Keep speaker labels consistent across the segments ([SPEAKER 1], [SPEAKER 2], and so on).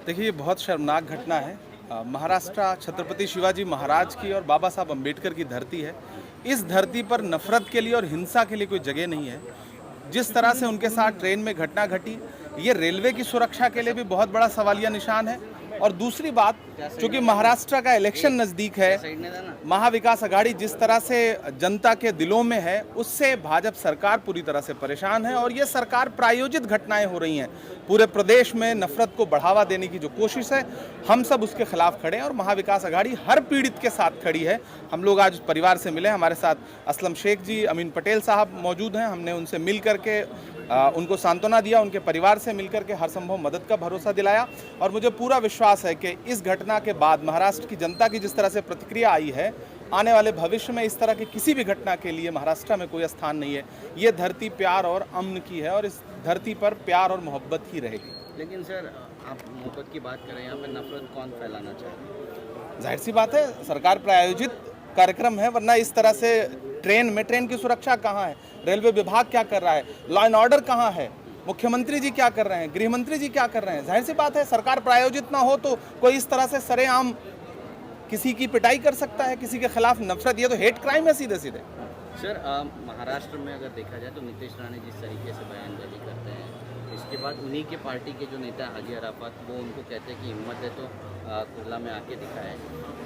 [SPEAKER 1] देखिए, ये बहुत शर्मनाक घटना है। महाराष्ट्र छत्रपति शिवाजी महाराज की और बाबा साहब अम्बेडकर की धरती है। इस धरती पर नफरत के लिए और हिंसा के लिए कोई जगह नहीं है। जिस तरह से उनके साथ ट्रेन में घटना घटी, ये रेलवे की सुरक्षा के लिए भी बहुत बड़ा सवालिया निशान है। और दूसरी बात, चूंकि महाराष्ट्र का इलेक्शन नज़दीक है, महाविकास आघाड़ी जिस तरह से जनता के दिलों में है, उससे भाजपा सरकार पूरी तरह से परेशान है। और ये सरकार प्रायोजित घटनाएं हो रही हैं। पूरे प्रदेश में नफरत को बढ़ावा देने की जो कोशिश है, हम सब उसके खिलाफ खड़े हैं और महाविकास आघाड़ी हर पीड़ित के साथ खड़ी है। हम लोग आज परिवार से मिले, हमारे साथ असलम शेख जी, अमीन पटेल साहब मौजूद हैं। हमने उनसे मिल करके उनको सांत्वना दिया, उनके परिवार से मिलकर के हर संभव मदद का भरोसा दिलाया। और मुझे पूरा विश्वास है कि इस घटना के बाद महाराष्ट्र की जनता की जिस तरह से प्रतिक्रिया आई है, आने वाले भविष्य में इस तरह की किसी भी घटना के लिए महाराष्ट्र में कोई स्थान नहीं है। ये धरती प्यार और अमन की है और इस धरती पर प्यार और मोहब्बत ही रहेगी।
[SPEAKER 2] लेकिन सर, आप मोहब्बत की बात करें, यहाँ पे नफरत कौन फैलाना चाह रहा है?
[SPEAKER 1] जाहिर सी बात है, सरकार प्रायोजित कार्यक्रम है, वरना इस तरह से ट्रेन की सुरक्षा कहाँ है? रेलवे विभाग क्या कर रहा है? लॉ एंड ऑर्डर कहाँ है? मुख्यमंत्री जी क्या कर रहे हैं? गृह मंत्री जी क्या कर रहे हैं? जाहिर सी बात है, सरकार प्रायोजित ना हो तो कोई इस तरह से सरेआम किसी की पिटाई कर सकता है, किसी के खिलाफ नफरत। ये तो हेट क्राइम है सीधे सीधे।
[SPEAKER 2] सर, महाराष्ट्र में अगर देखा जाए तो नीतीश राणे जिस तरीके से बयानबाजी करते हैं, इसके बाद उन्हीं के पार्टी के जो नेता हाजी अराफात, वो उनको कहते हैं कि हिम्मत है तो खुला में आके दिखाएं।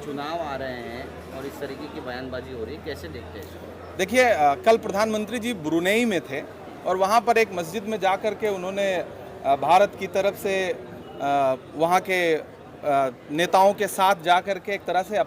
[SPEAKER 2] चुनाव आ रहे हैं और इस तरीके की बयानबाजी हो रही है, कैसे देखते हैं इसको?
[SPEAKER 1] देखिए, कल प्रधानमंत्री जी ब्रुनेई में थे और वहाँ पर एक मस्जिद में जा कर के उन्होंने भारत की तरफ से वहाँ के नेताओं के साथ जा कर के एक तरह से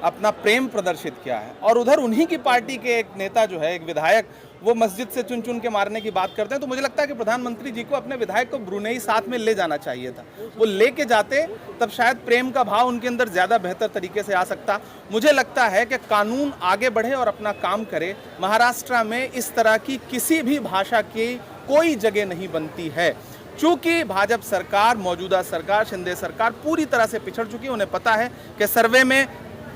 [SPEAKER 1] अपना प्रेम प्रदर्शित किया है। और उधर उन्हीं की पार्टी के एक नेता जो है, एक विधायक, वो मस्जिद से चुन चुन के मारने की बात करते हैं। तो मुझे लगता है कि प्रधानमंत्री जी को अपने विधायक को ब्रुनेई साथ में ले जाना चाहिए था। वो लेके जाते तब शायद प्रेम का भाव उनके अंदर ज़्यादा बेहतर तरीके से आ सकता। मुझे लगता है कि कानून आगे बढ़े और अपना काम करे। महाराष्ट्र में इस तरह की किसी भी भाषा की कोई जगह नहीं बनती है। चूंकि भाजपा सरकार, मौजूदा सरकार, शिंदे सरकार पूरी तरह से पिछड़ चुकी है। उन्हें पता है कि सर्वे में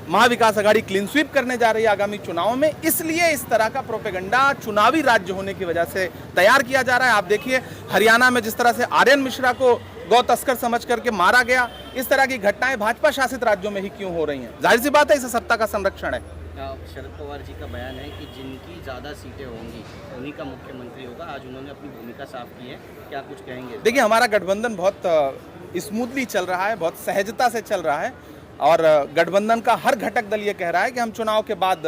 [SPEAKER 1] महाविकास आघाड़ी क्लीन स्वीप करने जा रही है आगामी चुनाव में, इसलिए इस तरह का प्रोपेगेंडा चुनावी राज्य होने की वजह से तैयार किया जा रहा है। आप देखिए, हरियाणा में जिस तरह से आर्यन मिश्रा को गौ तस्कर समझ करके मारा गया, इस तरह की घटनाएं भाजपा शासित राज्यों में ही क्यों हो रही हैं? जाहिर सी बात है, इसे सत्ता का संरक्षण है।
[SPEAKER 2] शरद पवार जी का बयान है कि जिनकी ज़्यादा सीटें होंगी उन्हीं का मुख्यमंत्री होगा। आज उन्होंने अपनी भूमिका साफ की है, क्या कुछ कहेंगे?
[SPEAKER 1] देखिए, हमारा गठबंधन बहुत स्मूथली चल रहा है, बहुत सहजता से चल रहा है। और गठबंधन का हर घटक दल ये कह रहा है कि हम चुनाव के बाद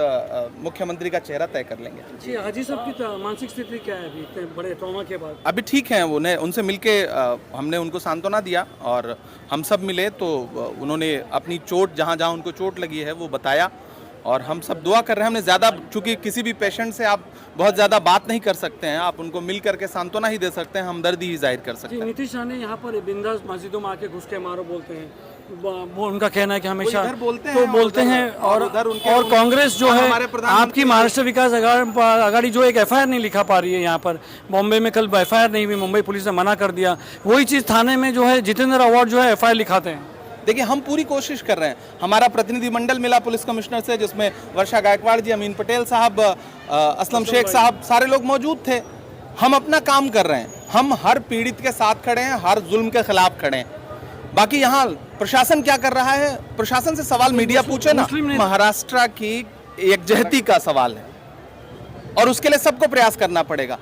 [SPEAKER 1] मुख्यमंत्री का चेहरा तय कर लेंगे।
[SPEAKER 3] जी, हाजी साहब की मानसिक स्थिति क्या है अभी इतने बड़े ट्रॉमा के बाद?
[SPEAKER 1] अभी ठीक है। उनसे मिलके हमने उनको सांत्वना दिया और हम सब मिले तो उन्होंने अपनी चोट, जहाँ जहाँ उनको चोट लगी है, वो बताया और हम सब दुआ कर रहे हैं। हमने ज़्यादा, चूँकि किसी भी पेशेंट से आप बहुत ज़्यादा बात नहीं कर सकते हैं, आप उनको मिल करके सांत्वना ही दे सकते हैं, हमदर्दी ही जाहिर कर सकते हैं।
[SPEAKER 3] नीतीश राणे यहाँ पर बिंदास मस्जिदों में आके घुस के मारो बोलते हैं, वो उनका कहना है कि हमेशा बोलते हैं और कांग्रेस जो है, आपकी महाराष्ट्र विकास आघाड़ी जो एक एफआईआर नहीं लिखा पा रही है। यहाँ पर बॉम्बे में कल एफआईआर नहीं हुई, मुंबई पुलिस ने मना कर दिया। वही चीज़ थाने में जो है जितेंद्र अवार्ड जो है एफआईआर लिखाते हैं।
[SPEAKER 1] देखिए, हम पूरी कोशिश कर रहे हैं। हमारा प्रतिनिधिमंडल मिला पुलिस कमिश्नर से, जिसमें वर्षा गायकवाड़ जी, अमीन पटेल साहब, असलम शेख साहब, सारे लोग मौजूद थे। हम अपना काम कर रहे हैं। हम हर पीड़ित के साथ खड़े हैं, हर जुल्म के खिलाफ खड़े हैं। बाकी यहाँ प्रशासन क्या कर रहा है, प्रशासन से सवाल मीडिया पूछे ना। महाराष्ट्र की एकजहती का सवाल है और उसके लिए सबको प्रयास करना पड़ेगा।